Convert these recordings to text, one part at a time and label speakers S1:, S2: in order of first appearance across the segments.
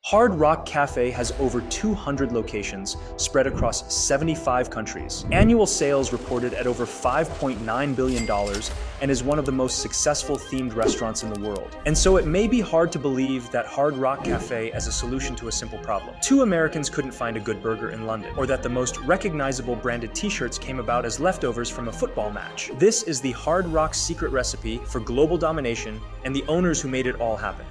S1: Hard Rock Cafe has over 200 locations spread across 75 countries. Annual sales reported at over $5.9 billion and is one of the most successful themed restaurants in the world. And so it may be hard to believe that Hard Rock Cafe as a solution to a simple problem. Two Americans couldn't find a good burger in London, or that the most recognizable branded t-shirts came about as leftovers from a football match. This is the Hard Rock's secret recipe for global domination and the owners who made it all happen.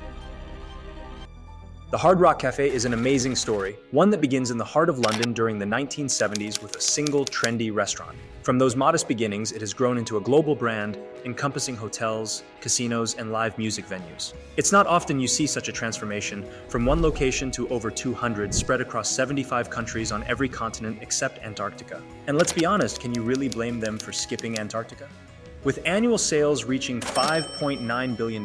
S1: The Hard Rock Cafe is an amazing story, one that begins in the heart of London during the 1970s with a single trendy restaurant. From those modest beginnings, it has grown into a global brand, encompassing hotels, casinos, and live music venues. It's not often you see such a transformation, from one location to over 200 spread across 75 countries on every continent except Antarctica. And let's be honest, can you really blame them for skipping Antarctica? With annual sales reaching $5.9 billion,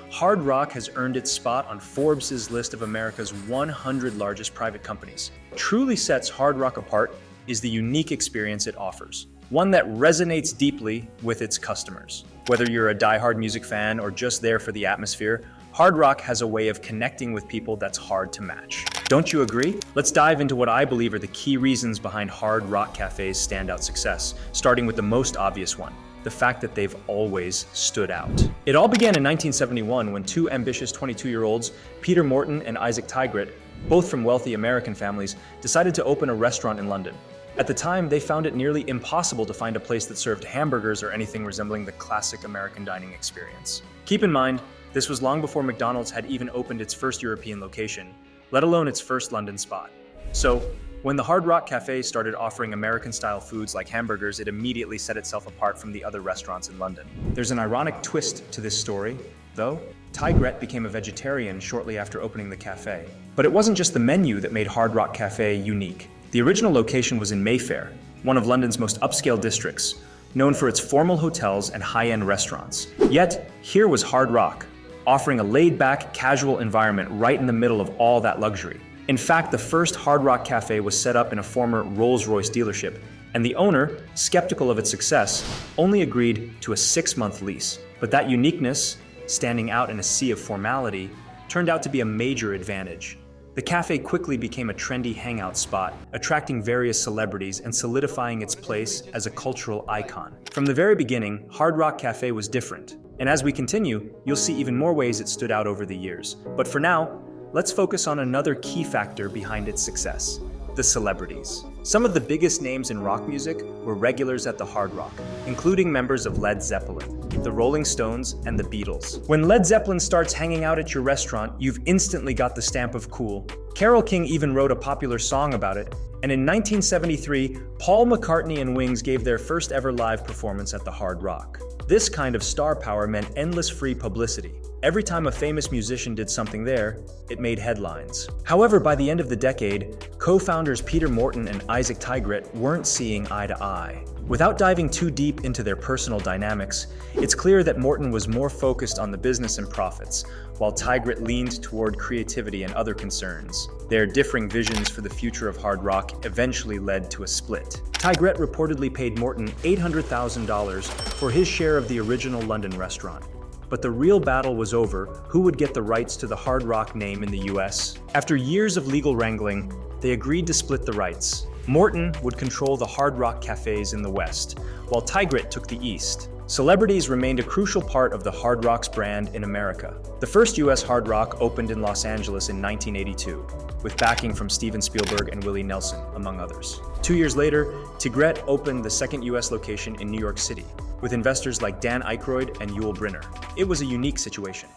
S1: Hard Rock has earned its spot on Forbes' list of America's 100 largest private companies. What truly sets Hard Rock apart is the unique experience it offers, one that resonates deeply with its customers. Whether you're a diehard music fan or just there for the atmosphere, Hard Rock has a way of connecting with people that's hard to match. Don't you agree? Let's dive into what I believe are the key reasons behind Hard Rock Cafe's standout success, starting with the most obvious one: the fact that they've always stood out. It all began in 1971 when two ambitious 22-year-olds, Peter Morton and Isaac Tigret, both from wealthy American families, decided to open a restaurant in London. At the time, they found it nearly impossible to find a place that served hamburgers or anything resembling the classic American dining experience. Keep in mind, this was long before McDonald's had even opened its first European location, let alone its first London spot. So, when the Hard Rock Cafe started offering American-style foods like hamburgers, it immediately set itself apart from the other restaurants in London. There's an ironic twist to this story, though. Tigret became a vegetarian shortly after opening the cafe. But it wasn't just the menu that made Hard Rock Cafe unique. The original location was in Mayfair, one of London's most upscale districts, known for its formal hotels and high-end restaurants. Yet, here was Hard Rock, offering a laid-back, casual environment right in the middle of all that luxury. In fact, the first Hard Rock Cafe was set up in a former Rolls-Royce dealership, and the owner, skeptical of its success, only agreed to a 6-month lease. But that uniqueness, standing out in a sea of formality, turned out to be a major advantage. The cafe quickly became a trendy hangout spot, attracting various celebrities and solidifying its place as a cultural icon. From the very beginning, Hard Rock Cafe was different, and as we continue, you'll see even more ways it stood out over the years. But for now, let's focus on another key factor behind its success: the celebrities. Some of the biggest names in rock music were regulars at the Hard Rock, including members of Led Zeppelin, the Rolling Stones, and the Beatles. When Led Zeppelin starts hanging out at your restaurant, you've instantly got the stamp of cool. Carole King even wrote a popular song about it, and in 1973, Paul McCartney and Wings gave their first ever live performance at the Hard Rock. This kind of star power meant endless free publicity. Every time a famous musician did something there, it made headlines. However, by the end of the decade, co-founders Peter Morton and Isaac Tigret weren't seeing eye to eye. Without diving too deep into their personal dynamics, it's clear that Morton was more focused on the business and profits, while Tigret leaned toward creativity and other concerns. Their differing visions for the future of Hard Rock eventually led to a split. Tigret reportedly paid Morton $800,000 for his share of the original London restaurant. But the real battle was over: who would get the rights to the Hard Rock name in the US? After years of legal wrangling, they agreed to split the rights. Morton would control the Hard Rock cafes in the West, while Tigret took the East. Celebrities remained a crucial part of the Hard Rock's brand in America. The first US Hard Rock opened in Los Angeles in 1982, with backing from Steven Spielberg and Willie Nelson, among others. 2 years later, Tigret opened the second US location in New York City, with investors like Dan Aykroyd and Yul Brynner. It was a unique situation.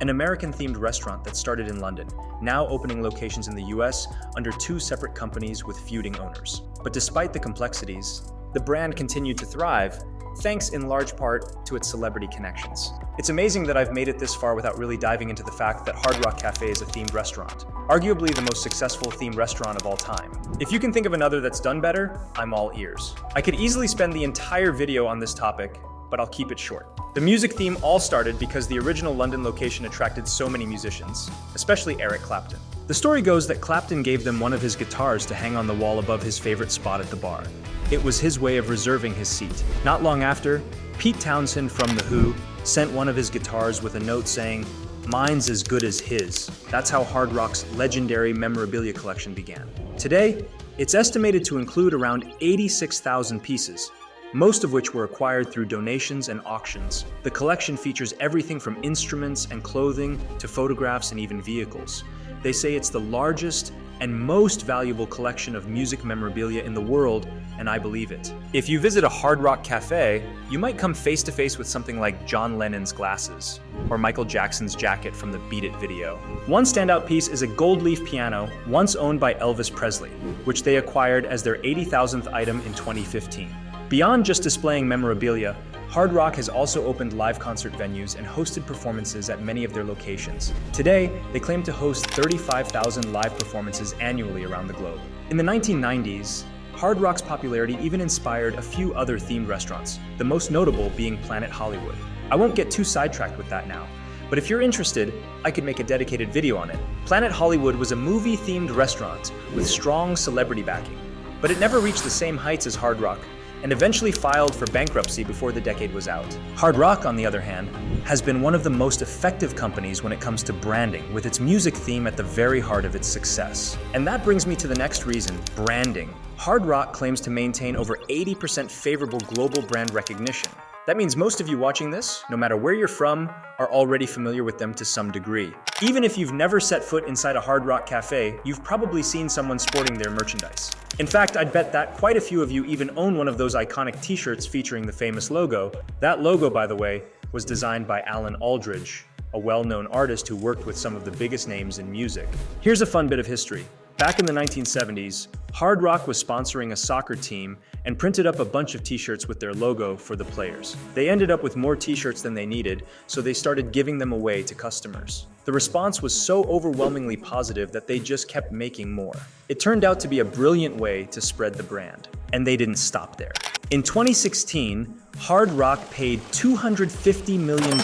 S1: An American-themed restaurant that started in London, now opening locations in the US under two separate companies with feuding owners. But despite the complexities, the brand continued to thrive, thanks in large part to its celebrity connections. It's amazing that I've made it this far without really diving into the fact that Hard Rock Cafe is a themed restaurant, arguably the most successful themed restaurant of all time. If you can think of another that's done better, I'm all ears. I could easily spend the entire video on this topic, but I'll keep it short. The music theme all started because the original London location attracted so many musicians, especially Eric Clapton. The story goes that Clapton gave them one of his guitars to hang on the wall above his favorite spot at the bar. It was his way of reserving his seat. Not long after, Pete Townsend from The Who sent one of his guitars with a note saying, Mine's as good as his. That's how Hard Rock's legendary memorabilia collection began. Today, it's estimated to include around 86,000 pieces, most of which were acquired through donations and auctions. The collection features everything from instruments and clothing to photographs and even vehicles. They say it's the largest and most valuable collection of music memorabilia in the world, and I believe it. If you visit a Hard Rock cafe, you might come face to face with something like John Lennon's glasses or Michael Jackson's jacket from the Beat It video. One standout piece is a gold leaf piano once owned by Elvis Presley, which they acquired as their 80,000th item in 2015. Beyond just displaying memorabilia, Hard Rock has also opened live concert venues and hosted performances at many of their locations. Today, they claim to host 35,000 live performances annually around the globe. In the 1990s, Hard Rock's popularity even inspired a few other themed restaurants, the most notable being Planet Hollywood. I won't get too sidetracked with that now, but if you're interested, I could make a dedicated video on it. Planet Hollywood was a movie-themed restaurant with strong celebrity backing, but it never reached the same heights as Hard Rock, and eventually filed for bankruptcy before the decade was out. Hard Rock, on the other hand, has been one of the most effective companies when it comes to branding, with its music theme at the very heart of its success. And that brings me to the next reason, branding. Hard Rock claims to maintain over 80% favorable global brand recognition. That means most of you watching this, no matter where you're from, are already familiar with them to some degree. Even if you've never set foot inside a Hard Rock cafe, you've probably seen someone sporting their merchandise. In fact, I'd bet that quite a few of you even own one of those iconic t-shirts featuring the famous logo. That logo, by the way, was designed by Alan Aldridge, a well-known artist who worked with some of the biggest names in music. Here's a fun bit of history. Back in the 1970s, Hard Rock was sponsoring a soccer team and printed up a bunch of t-shirts with their logo for the players. They ended up with more t-shirts than they needed, so they started giving them away to customers. The response was so overwhelmingly positive that they just kept making more. It turned out to be a brilliant way to spread the brand, and they didn't stop there. In 2016, Hard Rock paid $250 million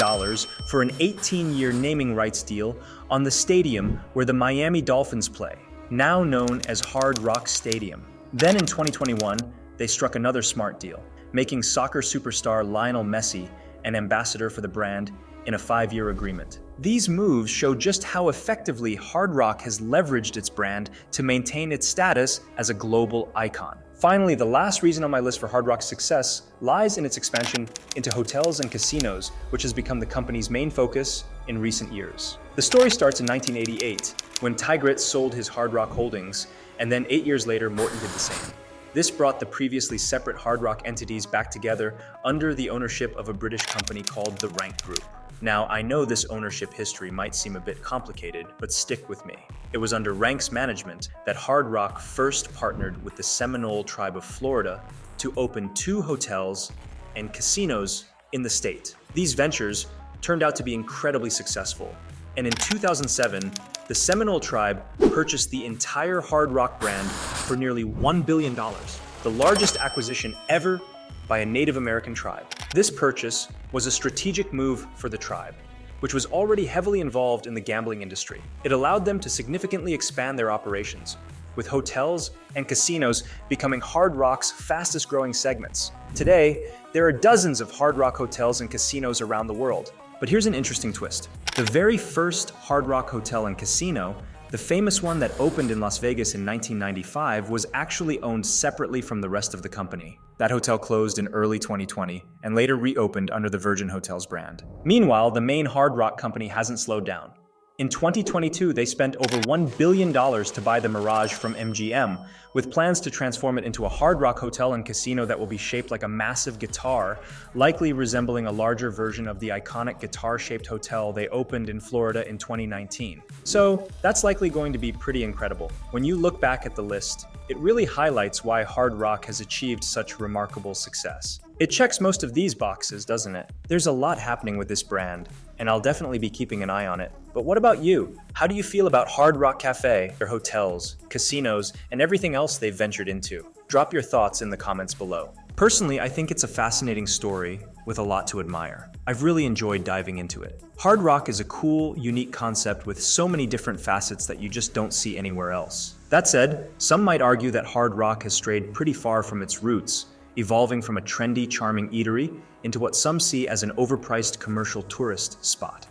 S1: for an 18-year naming rights deal on the stadium where the Miami Dolphins play, now known as Hard Rock Stadium. Then in 2021, they struck another smart deal, making soccer superstar Lionel Messi an ambassador for the brand in a 5-year agreement. These moves show just how effectively Hard Rock has leveraged its brand to maintain its status as a global icon. Finally, the last reason on my list for Hard Rock's success lies in its expansion into hotels and casinos, which has become the company's main focus in recent years. The story starts in 1988, when Tigrit sold his Hard Rock holdings, and then 8 years later, Morton did the same. This brought the previously separate Hard Rock entities back together under the ownership of a British company called the Rank Group. Now, I know this ownership history might seem a bit complicated, but stick with me. It was under Rank's management that Hard Rock first partnered with the Seminole tribe of Florida to open 2 hotels and casinos in the state. These ventures turned out to be incredibly successful, and in 2007, the Seminole tribe purchased the entire Hard Rock brand for nearly $1 billion, the largest acquisition ever by a Native American tribe. This purchase was a strategic move for the tribe, which was already heavily involved in the gambling industry. It allowed them to significantly expand their operations, with hotels and casinos becoming Hard Rock's fastest growing segments. Today, there are dozens of Hard Rock hotels and casinos around the world. But here's an interesting twist. The very first Hard Rock hotel and casino, the famous one that opened in Las Vegas in 1995, was actually owned separately from the rest of the company. That hotel closed in early 2020 and later reopened under the Virgin Hotels brand. Meanwhile, the main Hard Rock company hasn't slowed down. In 2022, they spent over $1 billion to buy the Mirage from MGM, with plans to transform it into a Hard Rock hotel and casino that will be shaped like a massive guitar, likely resembling a larger version of the iconic guitar-shaped hotel they opened in Florida in 2019. So that's likely going to be pretty incredible. When you look back at the list, it really highlights why Hard Rock has achieved such remarkable success. It checks most of these boxes, doesn't it? There's a lot happening with this brand, and I'll definitely be keeping an eye on it. But what about you? How do you feel about Hard Rock Cafe, their hotels, casinos, and everything else they've ventured into? Drop your thoughts in the comments below. Personally, I think it's a fascinating story with a lot to admire. I've really enjoyed diving into it. Hard Rock is a cool, unique concept with so many different facets that you just don't see anywhere else. That said, some might argue that Hard Rock has strayed pretty far from its roots, evolving from a trendy, charming eatery into what some see as an overpriced commercial tourist spot.